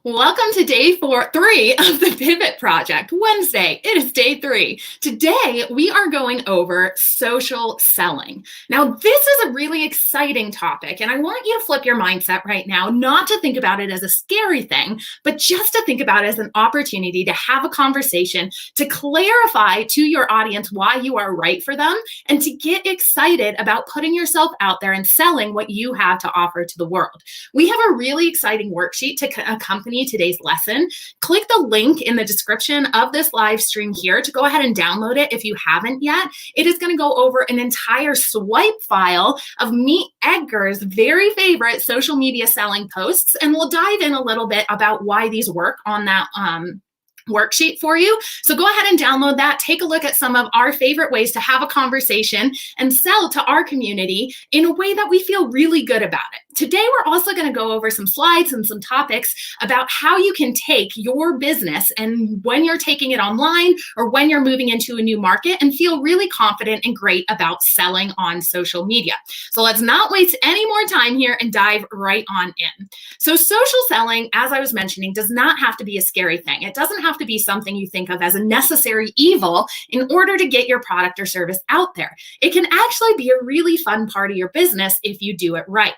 Welcome to three of the Pivot Project. Wednesday, it is day 3. Today, we are going over social selling. Now, this is a really exciting topic, and I want you to flip your mindset right now, not to think about it as a scary thing, but just to think about it as an opportunity to have a conversation, to clarify to your audience why you are right for them, and to get excited about putting yourself out there and selling what you have to offer to the world. We have a really exciting worksheet to accompany today's lesson. Click the link in the description of this live stream here to go ahead and download it if you haven't yet. It is going to go over an entire swipe file of me, Edgar's very favorite social media selling posts, and we'll dive in a little bit about why these work on that worksheet for you. So go ahead and download that. Take a look at some of our favorite ways to have a conversation and sell to our community in a way that we feel really good about it. Today, we're also going to go over some slides and some topics about how you can take your business and when you're taking it online or when you're moving into a new market and feel really confident and great about selling on social media. So let's not waste any more time here and dive right on in. So social selling, as I was mentioning, does not have to be a scary thing. It doesn't have to be something you think of as a necessary evil in order to get your product or service out there. It can actually be a really fun part of your business if you do it right.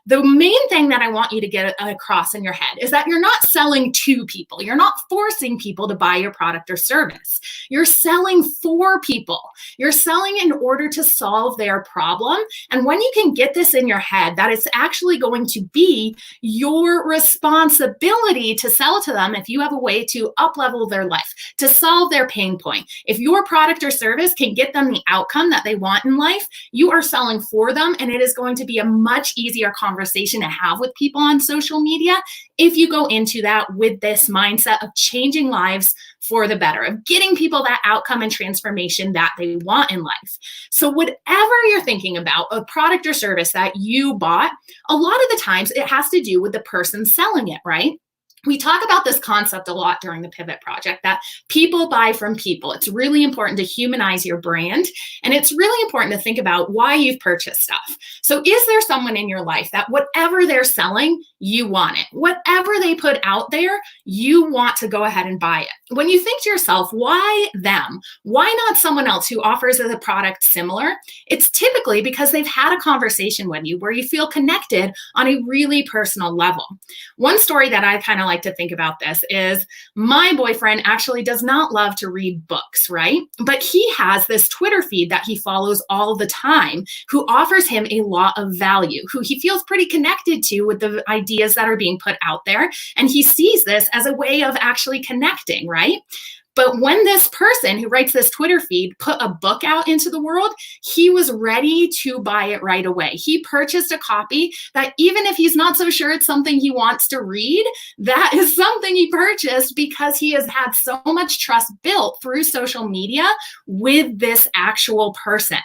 The main thing that I want you to get across in your head is that you're not selling to people. You're not forcing people to buy your product or service. You're selling for people. You're selling in order to solve their problem. And when you can get this in your head, that it's actually going to be your responsibility to sell to them if you have a way to up-level their life, to solve their pain point. If your product or service can get them the outcome that they want in life, you are selling for them, and it is going to be a much easier conversation to have with people on social media if you go into that with this mindset of changing lives for the better, of getting people that outcome and transformation that they want in life. So whatever you're thinking about, a product or service that you bought, a lot of the times it has to do with the person selling it, right? We talk about this concept a lot during the Pivot Project, that people buy from people. It's really important to humanize your brand, and it's really important to think about why you've purchased stuff. So is there someone in your life that whatever they're selling, you want it? Whatever they put out there, you want to go ahead and buy it. When you think to yourself, why them? Why not someone else who offers a product similar? It's typically because they've had a conversation with you where you feel connected on a really personal level. One story that I kind of like to think about this is my boyfriend actually does not love to read books, right? But he has this Twitter feed that he follows all the time who offers him a lot of value, who he feels pretty connected to with the ideas that are being put out there. And he sees this as a way of actually connecting, right? But when this person who writes this Twitter feed put a book out into the world, he was ready to buy it right away. He purchased a copy that even if he's not so sure it's something he wants to read, that is something he purchased because he has had so much trust built through social media with this actual person.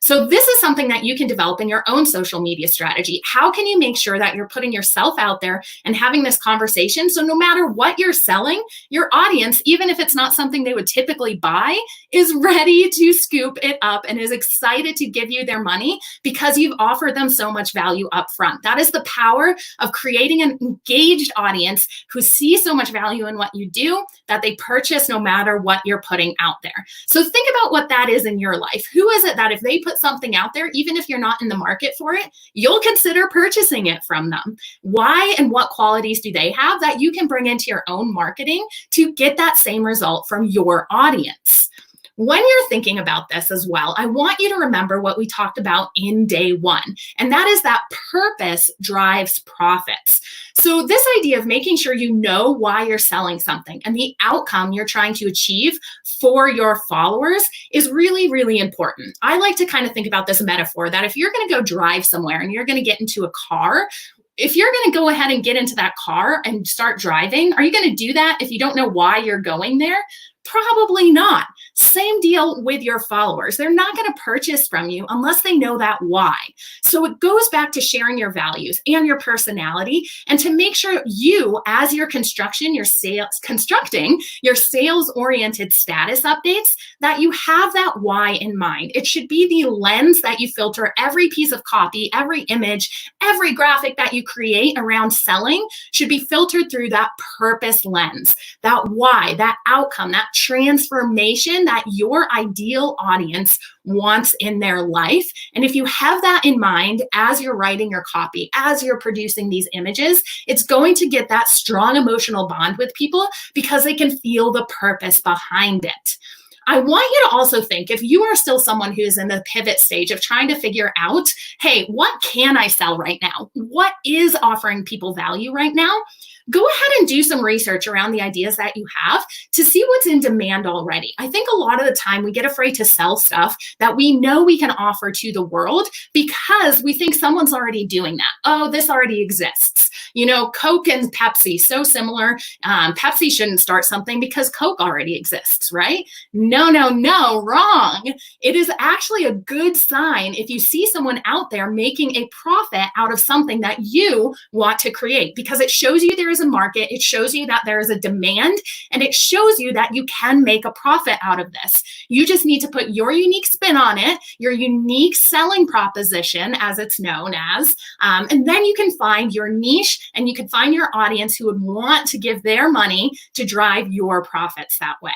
So this is something that you can develop in your own social media strategy. How can you make sure that you're putting yourself out there and having this conversation? So no matter what you're selling, your audience, even if it's not something they would typically buy, is ready to scoop it up and is excited to give you their money because you've offered them so much value up front. That is the power of creating an engaged audience who see so much value in what you do that they purchase no matter what you're putting out there. So think about what that is in your life. Who is it that if they put something out there, even if you're not in the market for it, you'll consider purchasing it from them? Why and what qualities do they have that you can bring into your own marketing to get that same result from your audience? When you're thinking about this as well, I want you to remember what we talked about in day 1, and that is that purpose drives profits. So this idea of making sure you know why you're selling something and the outcome you're trying to achieve for your followers is really, really important. I like to kind of think about this metaphor that if you're going to go drive somewhere and you're going to get into a car, if you're going to go ahead and get into that car and start driving, are you going to do that if you don't know why you're going there? Probably not. Same deal with your followers. They're not going to purchase from you unless they know that why. So it goes back to sharing your values and your personality, and to make sure you, as you're constructing your sales oriented status updates, that you have that why in mind. It should be the lens that you filter every piece of copy, every image, every graphic that you create around selling should be filtered through that purpose lens, that why, that outcome, that transformation that your ideal audience wants in their life. And if you have that in mind as you're writing your copy, as you're producing these images, it's going to get that strong emotional bond with people because they can feel the purpose behind it. I want you to also think, if you are still someone who's in the pivot stage of trying to figure out, hey, what can I sell right now? What is offering people value right now? Go ahead and do some research around the ideas that you have to see what's in demand already. I think a lot of the time we get afraid to sell stuff that we know we can offer to the world because we think someone's already doing that. Oh, this already exists. You know, Coke and Pepsi, so similar. Pepsi shouldn't start something because Coke already exists, right? No, wrong. It is actually a good sign if you see someone out there making a profit out of something that you want to create, because it shows you there is a market, it shows you that there is a demand, and it shows you that you can make a profit out of this. You just need to put your unique spin on it, your unique selling proposition, as it's known as, and then you can find your niche and you can find your audience who would want to give their money to drive your profits that way.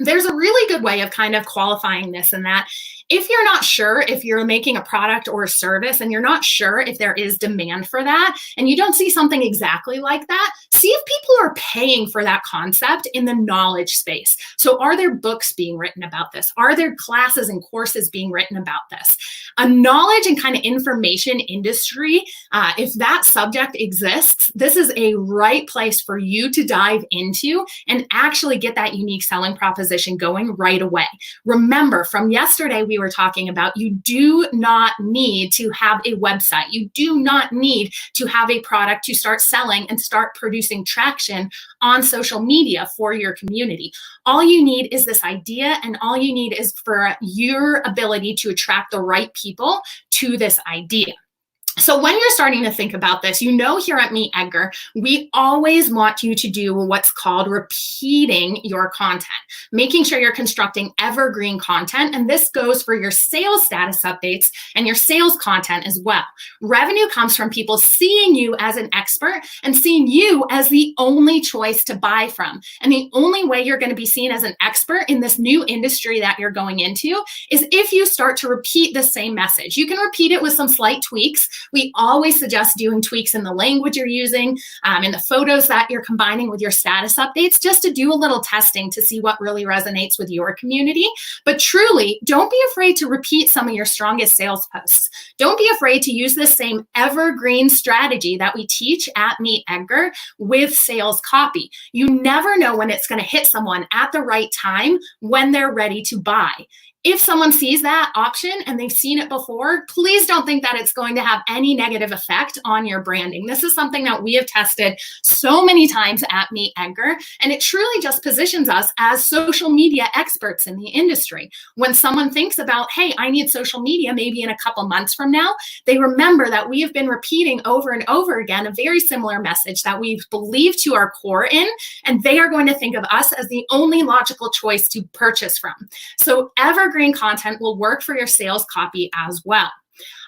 There's a really good way of kind of qualifying this, and that if you're not sure if you're making a product or a service and you're not sure if there is demand for that, and you don't see something exactly like that, see if people are paying for that concept in the knowledge space. So are there books being written about this? Are there classes and courses being written about this? A knowledge and kind of information industry, if that subject exists, this is a right place for you to dive into and actually get that unique selling proposition going right away. Remember, from yesterday, we were talking about you do not need to have a website. You do not need to have a product to start selling and start producing traction on social media for your community. All you need is this idea, and all you need is for your ability to attract the right people to this idea. So when you're starting to think about this, you know, here at Meet Edgar, we always want you to do what's called repeating your content, making sure you're constructing evergreen content. And this goes for your sales status updates and your sales content as well. Revenue comes from people seeing you as an expert and seeing you as the only choice to buy from. And the only way you're going to be seen as an expert in this new industry that you're going into is if you start to repeat the same message. You can repeat it with some slight tweaks. We always suggest doing tweaks in the language you're using, in the photos that you're combining with your status updates, just to do a little testing to see what really resonates with your community. But truly, don't be afraid to repeat some of your strongest sales posts. Don't be afraid to use the same evergreen strategy that we teach at Meet Edgar with sales copy. You never know when it's going to hit someone at the right time when they're ready to buy. If someone sees that option and they've seen it before, please don't think that it's going to have any negative effect on your branding. This is something that we have tested so many times at Meet Edgar, and it truly just positions us as social media experts in the industry. When someone thinks about, hey, I need social media maybe in a couple months from now, they remember that we have been repeating over and over again a very similar message that we've believed to our core in, and they are going to think of us as the only logical choice to purchase from. So evergreen content will work for your sales copy as well.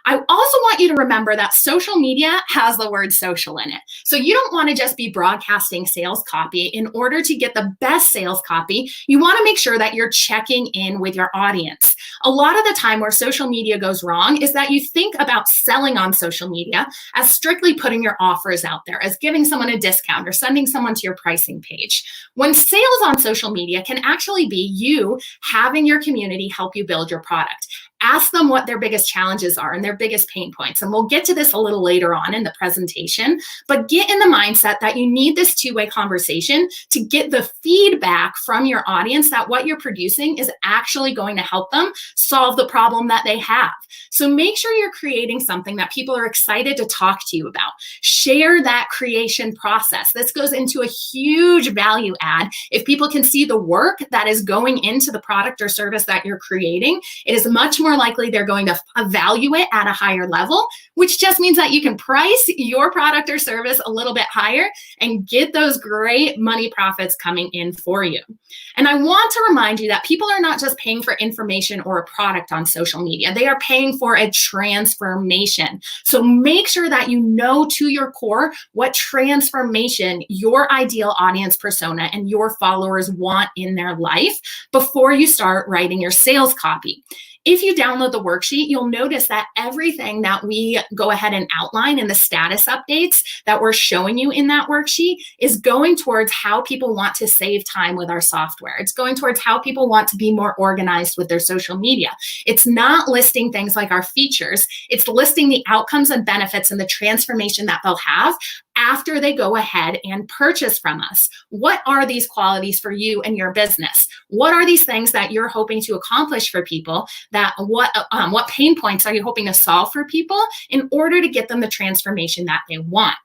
I also want you to remember that social media has the word social in it. So you don't want to just be broadcasting sales copy. In order to get the best sales copy, you want to make sure that you're checking in with your audience. A lot of the time where social media goes wrong is that you think about selling on social media as strictly putting your offers out there, as giving someone a discount or sending someone to your pricing page. When sales on social media can actually be you having your community help you build your product. Ask them what their biggest challenges are and their biggest pain points. And we'll get to this a little later on in the presentation, but get in the mindset that you need this two-way conversation to get the feedback from your audience that what you're producing is actually going to help them solve the problem that they have. So make sure you're creating something that people are excited to talk to you about. Share that creation process. This goes into a huge value add. If people can see the work that is going into the product or service that you're creating, it is much more likely they're going to value it at a higher level, which just means that you can price your product or service a little bit higher and get those great money profits coming in for you. And I want to remind you that people are not just paying for information or a product on social media. They are paying for a transformation. So make sure that you know to your core what transformation your ideal audience persona and your followers want in their life before you start writing your sales copy. If you download the worksheet, you'll notice that everything that we go ahead and outline in the status updates that we're showing you in that worksheet is going towards how people want to save time with our software. It's going towards how people want to be more organized with their social media. It's not listing things like our features. It's listing the outcomes and benefits and the transformation that they'll have after they go ahead and purchase from us. What are these qualities for you and your business? What are these things that you're hoping to accomplish for people? That what pain points are you hoping to solve for people in order to get them the transformation that they want?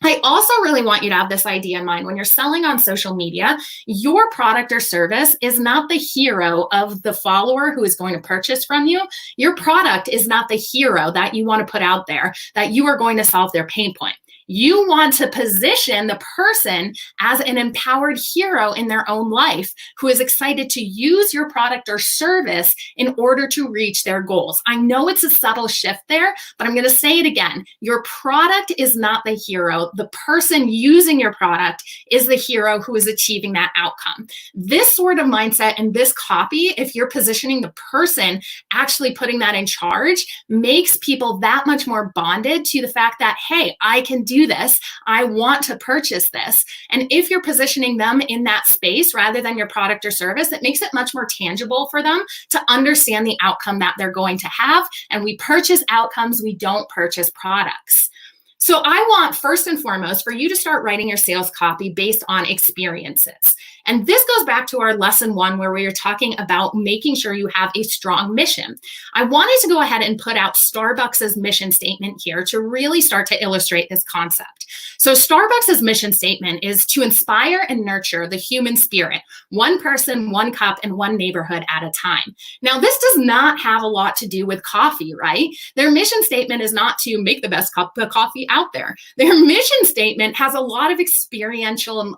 I also really want you to have this idea in mind. When you're selling on social media, your product or service is not the hero of the follower who is going to purchase from you. Your product is not the hero that you want to put out there, that you are going to solve their pain point. You want to position the person as an empowered hero in their own life who is excited to use your product or service in order to reach their goals. I know it's a subtle shift there, but I'm going to say it again. Your product is not the hero. The person using your product is the hero who is achieving that outcome. This sort of mindset and this copy, if you're positioning the person actually putting that in charge, makes people that much more bonded to the fact that, hey, I can do this. I want to purchase this. And if you're positioning them in that space rather than your product or service, it makes it much more tangible for them to understand the outcome that they're going to have. And we purchase outcomes, we don't purchase products. So I want, first and foremost, for you to start writing your sales copy based on experiences. And this goes back to our lesson 1 where we were talking about making sure you have a strong mission. I wanted to go ahead and put out Starbucks's mission statement here to really start to illustrate this concept. So Starbucks's mission statement is to inspire and nurture the human spirit, one person, one cup, and one neighborhood at a time. Now, this does not have a lot to do with coffee, right? Their mission statement is not to make the best cup of coffee out there. Their mission statement has a lot of experiential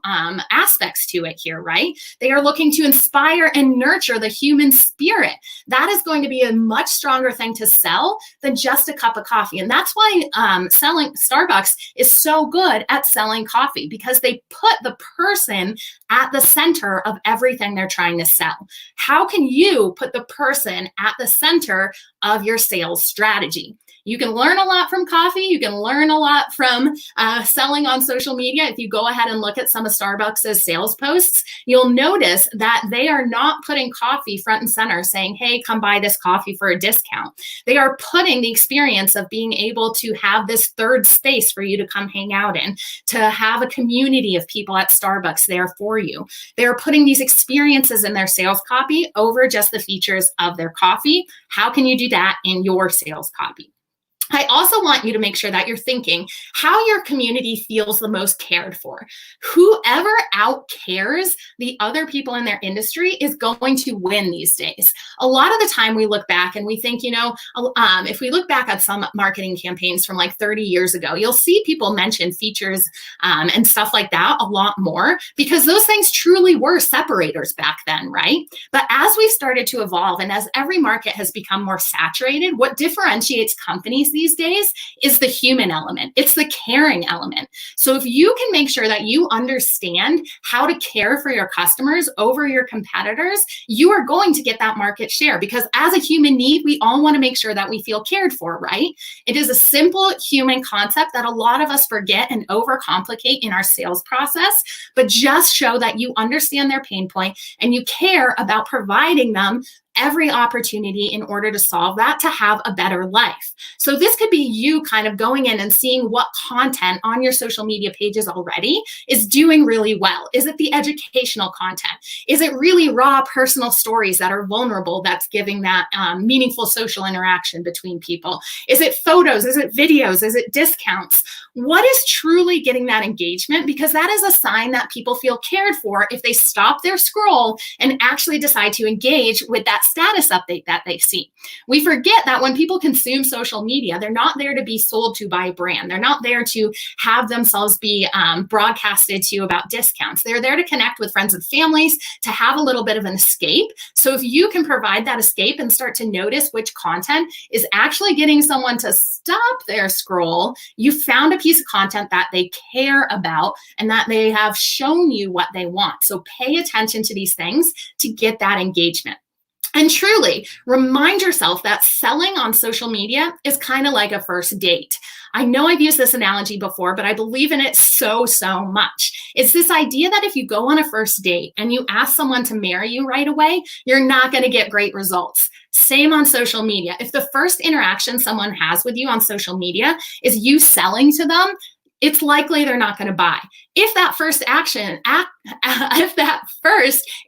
aspects to it here, right? They are looking to inspire and nurture the human spirit. That is going to be a much stronger thing to sell than just a cup of coffee. And that's why selling Starbucks is so good at selling coffee, because they put the person at the center of everything they're trying to sell. How can you put the person at the center of your sales strategy? You can learn a lot from coffee. You can learn a lot from selling on social media. If you go ahead and look at some of Starbucks' sales posts, you'll notice that they are not putting coffee front and center saying, hey, come buy this coffee for a discount. They are putting the experience of being able to have this third space for you to come hang out in, to have a community of people at Starbucks there for you. They're putting these experiences in their sales copy over just the features of their coffee. How can you do that in your sales copy? I also want you to make sure that you're thinking how your community feels the most cared for. Whoever out cares the other people in their industry is going to win these days. A lot of the time we look back and we think, if we look back at some marketing campaigns from like 30 years ago, you'll see people mention features and stuff like that a lot more, because those things truly were separators back then, right? But as we've started to evolve and as every market has become more saturated, what differentiates companies these days is the human element. It's the caring element. So if you can make sure that you understand how to care for your customers over your competitors, you are going to get that market share, because as a human need, we all want to make sure that we feel cared for, right? It is a simple human concept that a lot of us forget and overcomplicate in our sales process, but just show that you understand their pain point and you care about providing them every opportunity in order to solve that, to have a better life. So this could be you kind of going in and seeing what content on your social media pages already is doing really well. Is it the educational content? Is it really raw personal stories that are vulnerable, that's giving that meaningful social interaction between people? Is it photos? Is it videos? Is it discounts? What is truly getting that engagement? Because that is a sign that people feel cared for if they stop their scroll and actually decide to engage with that status update that they see. We forget that when people consume social media, they're not there to be sold to by a brand. They're not there to have themselves be broadcasted to about discounts. They're there to connect with friends and families, to have a little bit of an escape. So if you can provide that escape and start to notice which content is actually getting someone to stop their scroll, you found a piece of content that they care about and that they have shown you what they want. So pay attention to these things to get that engagement. And truly remind yourself that selling on social media is kind of like a first date. I know I've used this analogy before, but I believe in it so much. It's this idea that if you go on a first date and you ask someone to marry you right away, you're not going to get great results. Same on social media. If the first interaction someone has with you on social media is you selling to them, it's likely they're not going to buy. If that first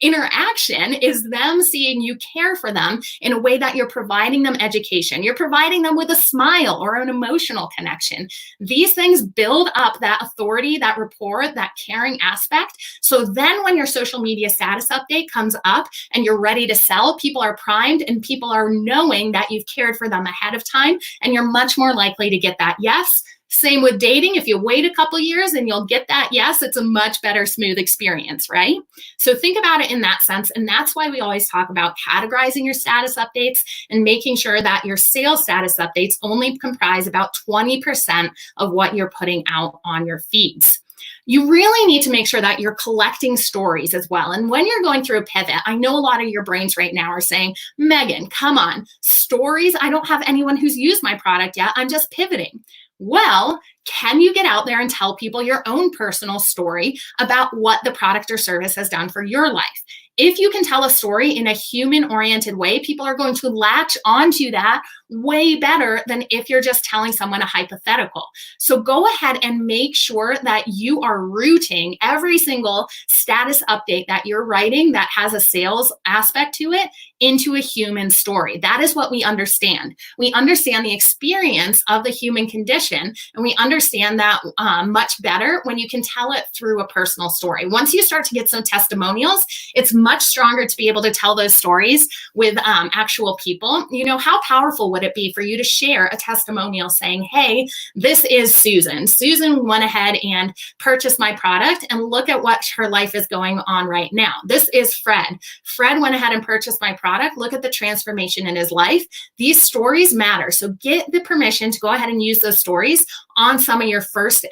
interaction is them seeing you care for them in a way that you're providing them education, you're providing them with a smile or an emotional connection, these things build up that authority, that rapport, that caring aspect. So then when your social media status update comes up and you're ready to sell, people are primed and people are knowing that you've cared for them ahead of time, and you're much more likely to get that yes. Same with dating. If you wait a couple years and you'll get that yes, it's a much better, smooth experience, right? So think about it in that sense. And that's why we always talk about categorizing your status updates and making sure that your sales status updates only comprise about 20% of what you're putting out on your feeds. You really need to make sure that you're collecting stories as well. And when you're going through a pivot, I know a lot of your brains right now are saying, Megan, come on, stories? I don't have anyone who's used my product yet. I'm just pivoting. Well, can you get out there and tell people your own personal story about what the product or service has done for your life? If you can tell a story in a human-oriented way, people are going to latch onto that way better than if you're just telling someone a hypothetical. So go ahead and make sure that you are rooting every single status update that you're writing that has a sales aspect to it into a human story. That is what we understand. We understand the experience of the human condition, and we understand that much better when you can tell it through a personal story. Once you start to get some testimonials, it's much stronger to be able to tell those stories with actual people. You know, how powerful would it be for you to share a testimonial saying, hey, this is Susan. Susan went ahead and purchased my product, and look at what her life is going on right now. This is Fred. Fred went ahead and purchased my product. Look at the transformation in his life. These stories matter. So get the permission to go ahead and use those stories on some of your first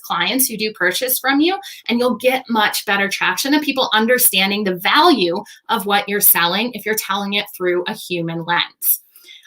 clients who do purchase from you, and you'll get much better traction of people understanding the value of what you're selling if you're telling it through a human lens.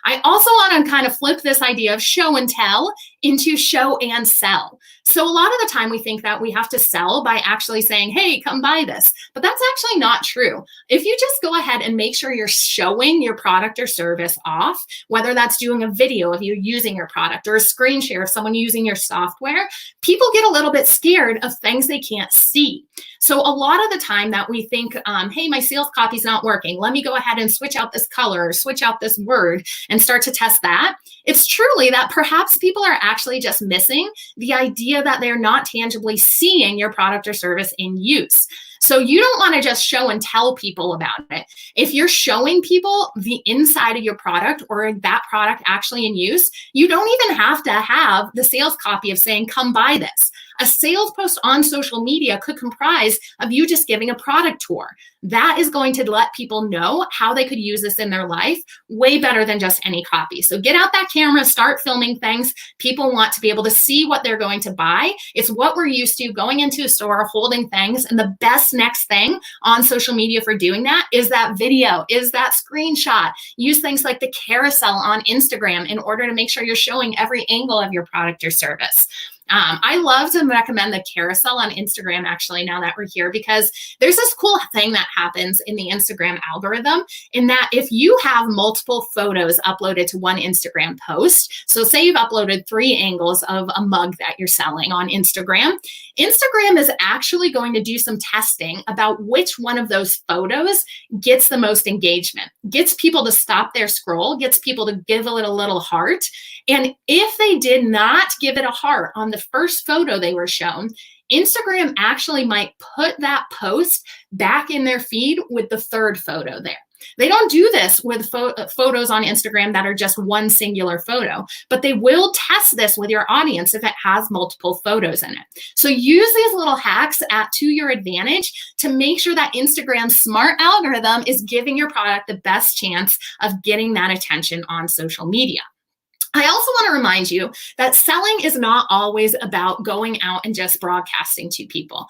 I also want to kind of flip this idea of show and tell into show and sell. So a lot of the time we think that we have to sell by actually saying, hey, come buy this. But that's actually not true. If you just go ahead and make sure you're showing your product or service off, whether that's doing a video of you using your product or a screen share of someone using your software, people get a little bit scared of things they can't see. So a lot of the time that we think, hey, my sales copy's not working. Let me go ahead and switch out this color or switch out this word and start to test that. It's truly that perhaps people are actually just missing the idea that they're not tangibly seeing your product or service in use. So you don't want to just show and tell people about it. If you're showing people the inside of your product or that product actually in use, you don't even have to have the sales copy of saying, come buy this. A sales post on social media could comprise of you just giving a product tour. That is going to let people know how they could use this in their life way better than just any copy. So get out that camera, start filming things. People want to be able to see what they're going to buy. It's what we're used to, going into a store, holding things. And the best next thing on social media for doing that is that video, is that screenshot. Use things like the carousel on Instagram in order to make sure you're showing every angle of your product or service. I love to recommend the carousel on Instagram, actually, now that we're here, because there's this cool thing that happens in the Instagram algorithm in that if you have multiple photos uploaded to one Instagram post, so say you've uploaded 3 angles of a mug that you're selling on Instagram, Instagram is actually going to do some testing about which one of those photos gets the most engagement, gets people to stop their scroll, gets people to give it a little heart. And if they did not give it a heart on the first photo they were shown, Instagram actually might put that post back in their feed with the 3rd photo there. They don't do this with photos on Instagram that are just one singular photo, but they will test this with your audience if it has multiple photos in it. So use these little hacks to your advantage to make sure that Instagram's smart algorithm is giving your product the best chance of getting that attention on social media. I also want to remind you that selling is not always about going out and just broadcasting to people.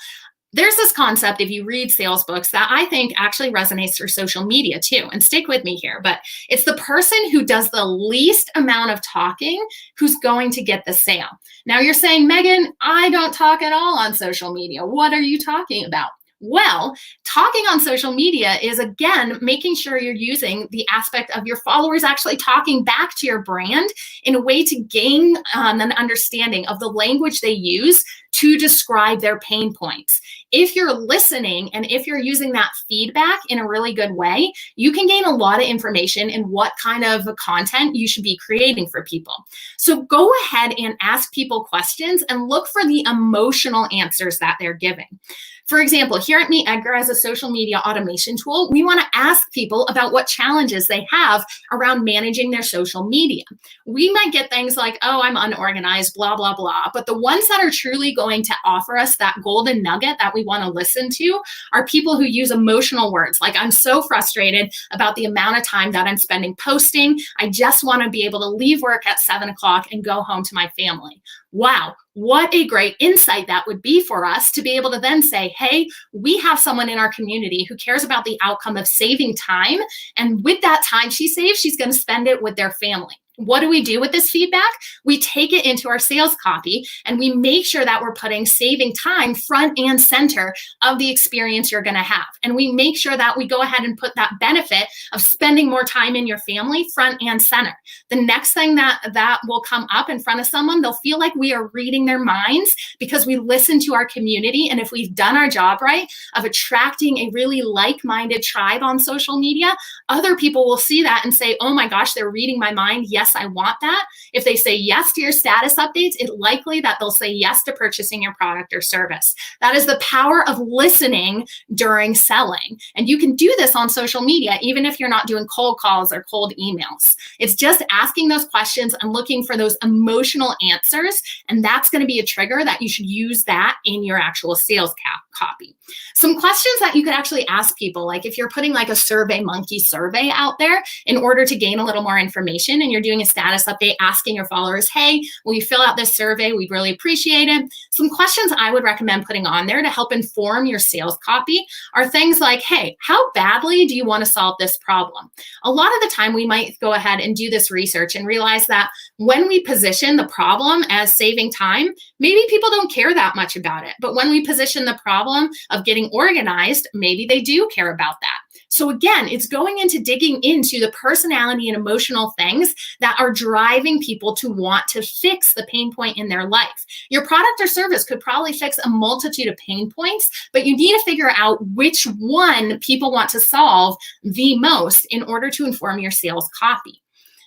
There's this concept, if you read sales books, that I think actually resonates for social media too. And stick with me here, but it's the person who does the least amount of talking who's going to get the sale. Now you're saying, Megan, I don't talk at all on social media. What are you talking about? Well, talking on social media is, again, making sure you're using the aspect of your followers actually talking back to your brand in a way to gain an understanding of the language they use to describe their pain points. If you're listening and if you're using that feedback in a really good way, you can gain a lot of information in what kind of content you should be creating for people. So go ahead and ask people questions and look for the emotional answers that they're giving. For example, here at Meet Edgar, as a social media automation tool, we want to ask people about what challenges they have around managing their social media. We might get things like, oh, I'm unorganized, blah, blah, blah. But the ones that are truly going to offer us that golden nugget that we want to listen to are people who use emotional words. Like, I'm so frustrated about the amount of time that I'm spending posting. I just want to be able to leave work at 7 o'clock and go home to my family. Wow, what a great insight that would be for us to be able to then say, hey, we have someone in our community who cares about the outcome of saving time. And with that time she saves, she's going to spend it with their family. What do we do with this feedback? We take it into our sales copy and we make sure that we're putting saving time front and center of the experience you're going to have. And we make sure that we go ahead and put that benefit of spending more time in your family front and center. The next thing that will come up in front of someone, they'll feel like we are reading their minds because we listen to our community. And if we've done our job right of attracting a really like-minded tribe on social media, other people will see that and say, oh my gosh, they're reading my mind. Yes, I want that. If they say yes to your status updates, it's likely that they'll say yes to purchasing your product or service. That is the power of listening during selling. And you can do this on social media, even if you're not doing cold calls or cold emails. It's just asking those questions and looking for those emotional answers. And that's going to be a trigger that you should use that in your actual sales copy. Some questions that you could actually ask people, like if you're putting like a Survey Monkey survey out there in order to gain a little more information and you're doing a status update asking your followers, hey, will you fill out this survey? We'd really appreciate it. Some questions I would recommend putting on there to help inform your sales copy are things like, hey, how badly do you want to solve this problem? A lot of the time we might go ahead and do this research and realize that when we position the problem as saving time, maybe people don't care that much about it. But when we position the problem of getting organized, maybe they do care about that. So again, it's going into digging into the personality and emotional things that are driving people to want to fix the pain point in their life. Your product or service could probably fix a multitude of pain points, but you need to figure out which one people want to solve the most in order to inform your sales copy.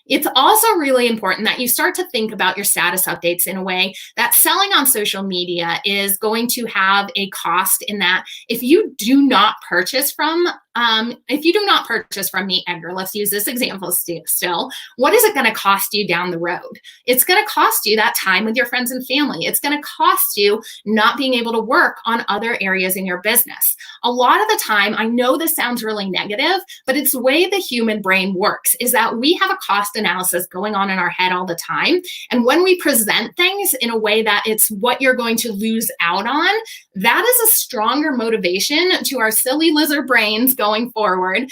It's also really important that you start to think about your status updates in a way that selling on social media is going to have a cost, in that if you do not purchase from Meet Edgar, let's use this example still, what is it going to cost you down the road? It's going to cost you that time with your friends and family. It's going to cost you not being able to work on other areas in your business. A lot of the time, I know this sounds really negative, but it's the way the human brain works, is that we have a cost analysis going on in our head all the time. And when we present things in a way that it's what you're going to lose out on, that is a stronger motivation to our silly lizard brains going forward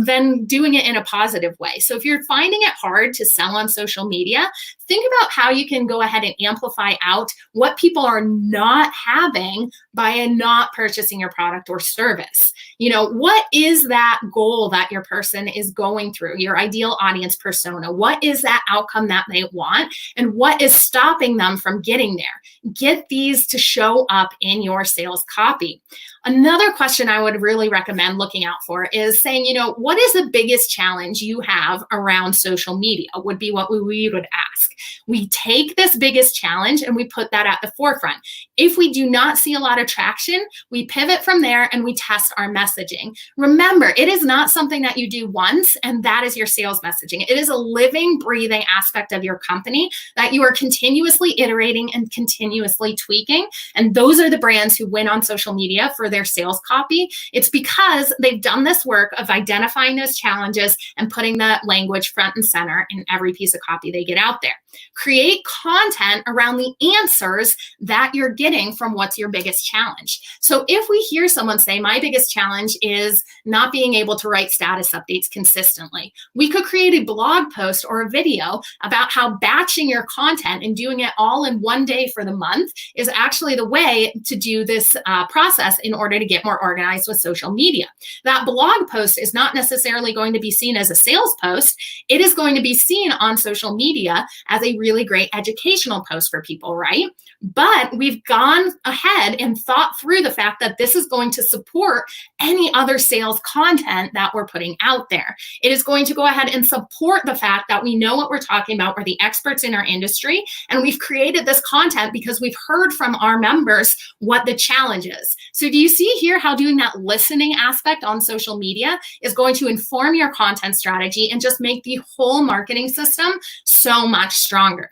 than doing it in a positive way. So if you're finding it hard to sell on social media, think about how you can go ahead and amplify out what people are not having by not purchasing your product or service. What is that goal that your person is going through, your ideal audience persona? What is that outcome that they want? And what is stopping them from getting there? Get these to show up in your sales copy. Another question I would really recommend looking out for is saying, what is the biggest challenge you have around social media would be what we would ask. We take this biggest challenge and we put that at the forefront. If we do not see a lot of traction, we pivot from there and we test our messaging. Remember, it is not something that you do once and that is your sales messaging. It is a living, breathing aspect of your company that you are continuously iterating and continuously tweaking. And those are the brands who win on social media for their sales copy. It's because they've done this work of identifying those challenges and putting that language front and center in every piece of copy they get out there. Create content around the answers that you're getting from what's your biggest challenge. So if we hear someone say, my biggest challenge is not being able to write status updates consistently, we could create a blog post or a video about how batching your content and doing it all in one day for the month is actually the way to do this process in order to get more organized with social media. That blog post is not necessarily going to be seen as a sales post. It is going to be seen on social media as a really great educational post for people, right? But we've gone ahead and thought through the fact that this is going to support any other sales content that we're putting out there. It is going to go ahead and support the fact that we know what we're talking about. We're the experts in our industry, and we've created this content because we've heard from our members what the challenge is. So do you see here how doing that listening aspect on social media is going to inform your content strategy and just make the whole marketing system so much stronger?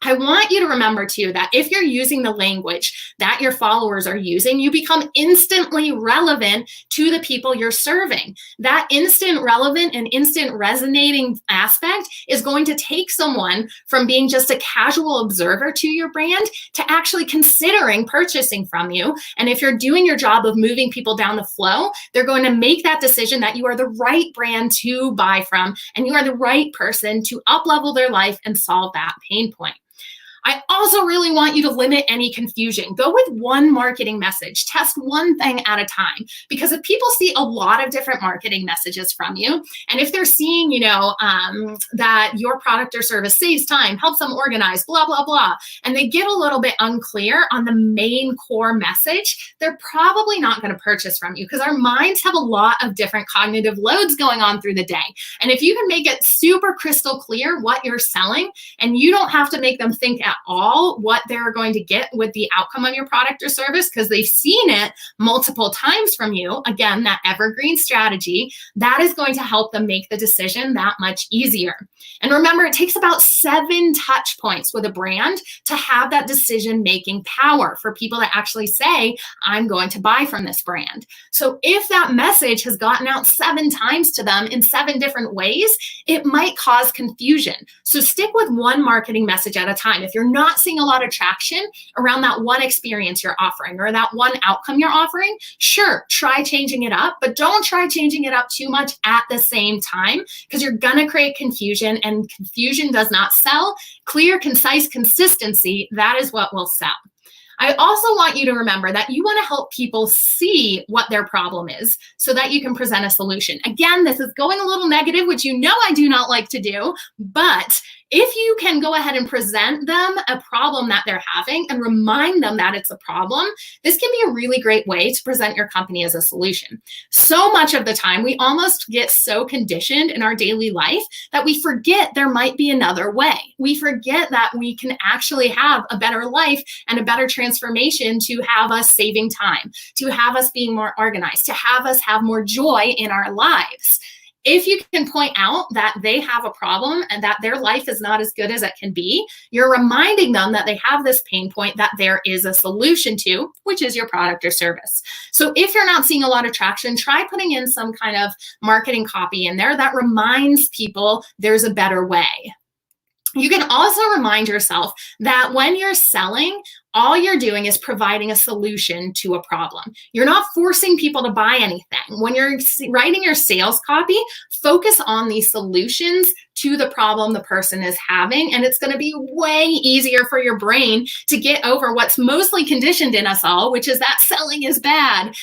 I want you to remember too that if you're using the language that your followers are using, you become instantly relevant to the people you're serving. That instant relevant and instant resonating aspect is going to take someone from being just a casual observer to your brand to actually considering purchasing from you. And if you're doing your job of moving people down the flow, they're going to make that decision that you are the right brand to buy from and you are the right person to up-level their life and solve that pain point. I also really want you to limit any confusion. Go with one marketing message. Test one thing at a time. Because if people see a lot of different marketing messages from you, and if they're seeing, that your product or service saves time, helps them organize, blah, blah, blah, and they get a little bit unclear on the main core message, they're probably not going to purchase from you because our minds have a lot of different cognitive loads going on through the day. And if you can make it super crystal clear what you're selling, and you don't have to make them think at all what they're going to get with the outcome of your product or service because they've seen it multiple times from you. Again, that evergreen strategy, that is going to help them make the decision that much easier. And remember, it takes about 7 touch points with a brand to have that decision-making power for people to actually say, I'm going to buy from this brand. So if that message has gotten out 7 times to them in 7 different ways, it might cause confusion. So stick with one marketing message at a time. If you're not seeing a lot of traction around that one experience you're offering or that one outcome you're offering, sure, try changing it up, but don't try changing it up too much at the same time because you're going to create confusion, and confusion does not sell. Clear, concise consistency, that is what will sell. I also want you to remember that you want to help people see what their problem is so that you can present a solution. Again, this is going a little negative, which you know I do not like to do, but if you can go ahead and present them a problem that they're having and remind them that it's a problem, this can be a really great way to present your company as a solution. So much of the time, we almost get so conditioned in our daily life that we forget there might be another way. We forget that we can actually have a better life and a better transformation to have us saving time, to have us being more organized, to have us have more joy in our lives. If you can point out that they have a problem and that their life is not as good as it can be, you're reminding them that they have this pain point that there is a solution to, which is your product or service. So if you're not seeing a lot of traction, try putting in some kind of marketing copy in there that reminds people there's a better way. You can also remind yourself that when you're selling, all you're doing is providing a solution to a problem. You're not forcing people to buy anything. When you're writing your sales copy, focus on the solutions to the problem the person is having, and it's going to be way easier for your brain to get over what's mostly conditioned in us all, which is that selling is bad.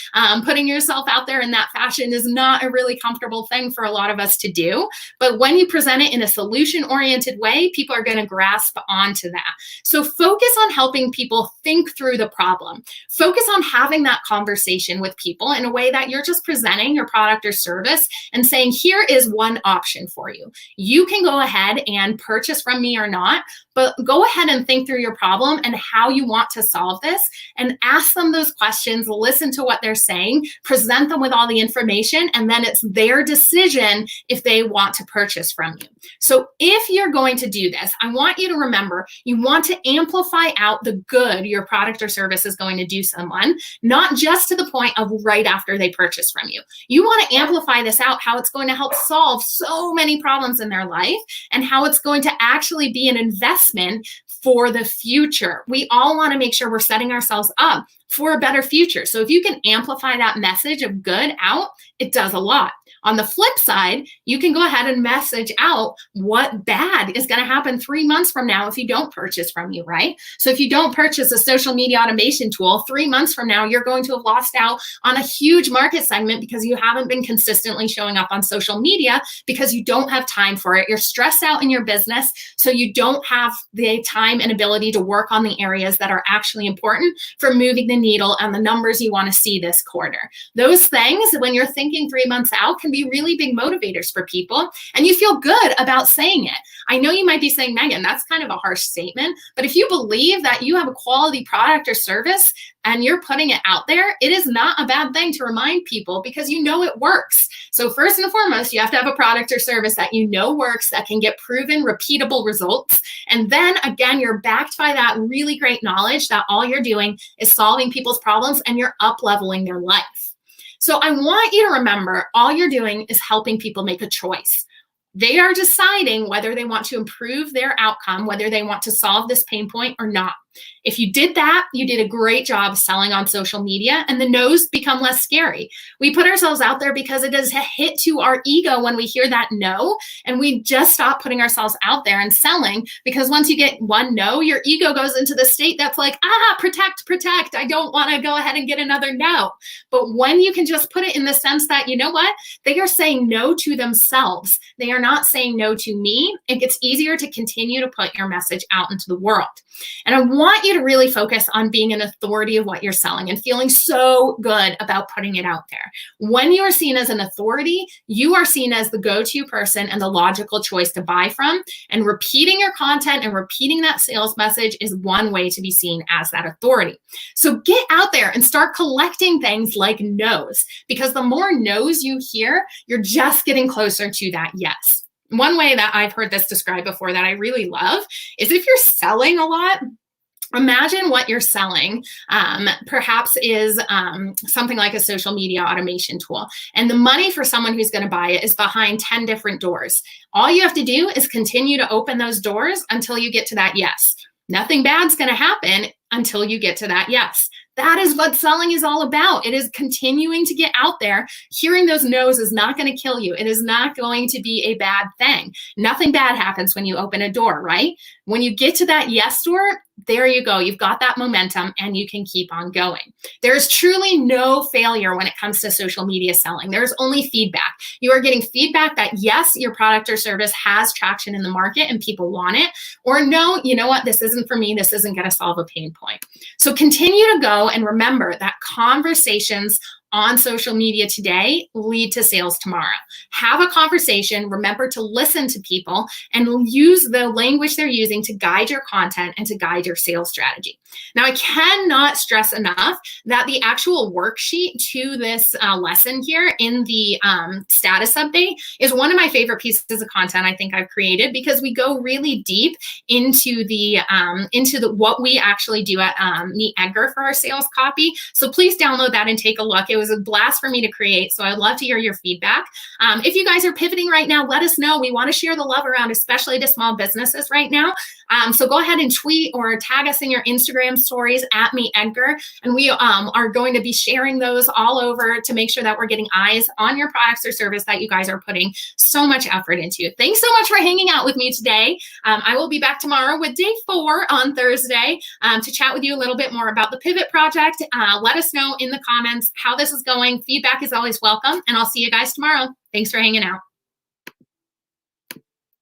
Putting yourself out there in that fashion is not a really comfortable thing for a lot of us to do. But when you present it in a solution-oriented way, people are going to grasp onto that. So focus on helping people think through the problem. Focus on having that conversation with people in a way that you're just presenting your product or service and saying, here is one option for you. You can go ahead and purchase from me or not, but go ahead and think through your problem and how you want to solve this, and ask them those questions, listen to what they're saying, present them with all the information, and then it's their decision if they want to purchase from you. So if you're going to do this, I want you to remember, you want to amplify out the good your product or service is going to do someone, not just to the point of right after they purchase from you. You want to amplify this out, how it's going to help solve so many problems in their life, and how it's going to actually be an investment for the future. We all want to make sure we're setting ourselves up for a better future. So if you can amplify that message of good out, it does a lot. On the flip side, you can go ahead and message out what bad is going to happen 3 months from now if you don't purchase from you, right? So if you don't purchase a social media automation tool, 3 months from now, you're going to have lost out on a huge market segment because you haven't been consistently showing up on social media because you don't have time for it. You're stressed out in your business, so you don't have the time and ability to work on the areas that are actually important for moving the needle and the numbers you want to see this quarter. Those things, when you're thinking 3 months out, can be really big motivators for people, and you feel good about saying it. I know you might be saying, Megan, that's kind of a harsh statement, but if you believe that you have a quality product or service and you're putting it out there, it is not a bad thing to remind people because you know it works. So first and foremost, you have to have a product or service that you know works, that can get proven, repeatable results. And then again, you're backed by that really great knowledge that all you're doing is solving people's problems and you're up-leveling their life. So I want you to remember, all you're doing is helping people make a choice. They are deciding whether they want to improve their outcome, whether they want to solve this pain point or not. If you did that, you did a great job selling on social media, and the no's become less scary. We put ourselves out there because it is a hit to our ego when we hear that no, and we just stop putting ourselves out there and selling, because once you get one no, your ego goes into the state that's like, protect, protect. I don't want to go ahead and get another no. But when you can just put it in the sense that, you know what, they are saying no to themselves. They are not saying no to me. It gets easier to continue to put your message out into the world. And I want you to really focus on being an authority of what you're selling and feeling so good about putting it out there. When you are seen as an authority, you are seen as the go-to person and the logical choice to buy from. And repeating your content and repeating that sales message is one way to be seen as that authority. So get out there and start collecting things like no's, because the more no's you hear, you're just getting closer to that yes. One way that I've heard this described before that I really love is if you're selling a lot, imagine what you're selling perhaps is something like a social media automation tool. And the money for someone who's going to buy it is behind 10 different doors. All you have to do is continue to open those doors until you get to that yes. Nothing bad's going to happen until you get to that yes. That is what selling is all about. It is continuing to get out there. Hearing those no's is not going to kill you. It is not going to be a bad thing. Nothing bad happens when you open a door, right? When you get to that yes door, there you go. You've got that momentum and you can keep on going. There's truly no failure when it comes to social media selling. There's only feedback. You are getting feedback that yes, your product or service has traction in the market and people want it, or no, you know what, this isn't for me. This isn't going to solve a pain point. So continue to go and remember that conversations on social media today lead to sales tomorrow. Have a conversation, remember to listen to people, and use the language they're using to guide your content and to guide your sales strategy. Now, I cannot stress enough that the actual worksheet to this lesson here in the status update is one of my favorite pieces of content I think I've created, because we go really deep into the what we actually do at Meet Edgar for our sales copy. So please download that and take a look. It was a blast for me to create, so I'd love to hear your feedback. If you guys are pivoting right now, let us know. We want to share the love around, especially to small businesses right now. So go ahead and tweet or tag us in your Instagram stories at me, Edgar. And we are going to be sharing those all over to make sure that we're getting eyes on your products or service that you guys are putting so much effort into. Thanks so much for hanging out with me today. I will be back tomorrow with day 4 on Thursday to chat with you a little bit more about the Pivot Project. Let us know in the comments how this is going. Feedback is always welcome, and I'll see you guys tomorrow. Thanks for hanging out.